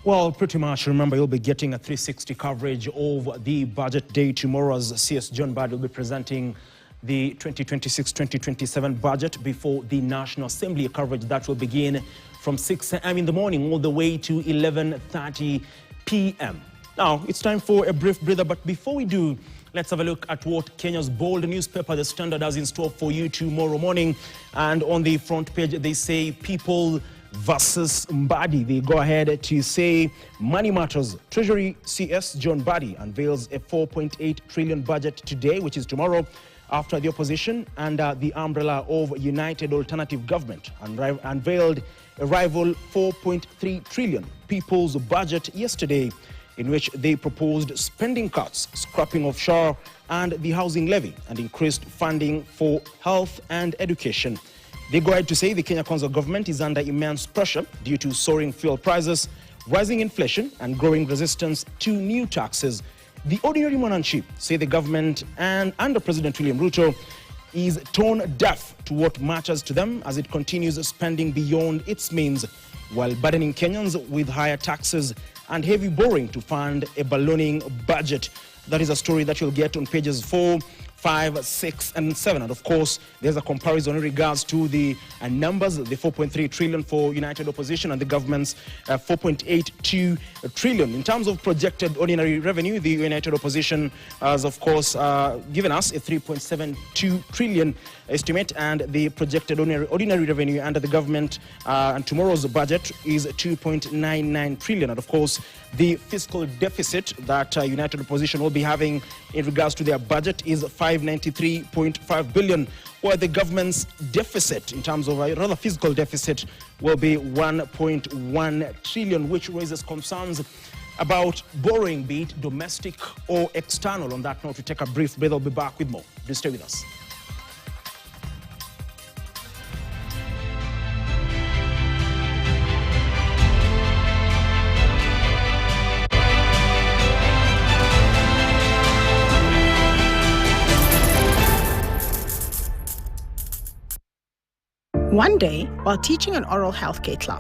Well, pretty much. Remember, you'll be getting a 360 coverage of the budget day tomorrow as CS John Mbadi will be presenting the 2026-2027 budget before the National Assembly, a coverage that will begin from 6 a.m. in the morning all the way to 11:30 p.m. Now, it's time for a brief breather, but before we do, let's have a look at what Kenya's bold newspaper, The Standard, has in store for you tomorrow morning. And on the front page, they say people versus Mbadi. They go ahead to say money matters. Treasury CS John Mbadi unveils a 4.8 trillion budget today, which is tomorrow, after the opposition under the umbrella of United Alternative Government unveiled a rival 4.3 trillion people's budget yesterday, in which they proposed spending cuts, scrapping of SHAR and the housing levy, and increased funding for health and education. They go ahead to say the Kenya Council government is under immense pressure due to soaring fuel prices, rising inflation, and growing resistance to new taxes. The ordinary mwananchi say the government and under President William Ruto is tone deaf to what matters to them as it continues spending beyond its means, while burdening Kenyans with higher taxes and heavy borrowing to fund a ballooning budget. That is a story that you'll get on pages 4, 5, 6, and 7. And of course, there's a comparison in regards to the numbers, the 4.3 trillion for United Opposition and the government's 4.82 trillion. In terms of projected ordinary revenue, the United Opposition has, of course, given us a 3.72 trillion estimate, and the projected ordinary revenue under the government and tomorrow's budget is 2.99 trillion. And of course, the fiscal deficit that United Opposition will be having in regards to their budget is 593.5 billion, while the government's deficit, in terms of a rather fiscal deficit, will be 1.1 trillion, which raises concerns about borrowing, be it domestic or external. On that note, we take a brief break. I'll be back with more. Do stay with us. One day, while teaching an oral healthcare class,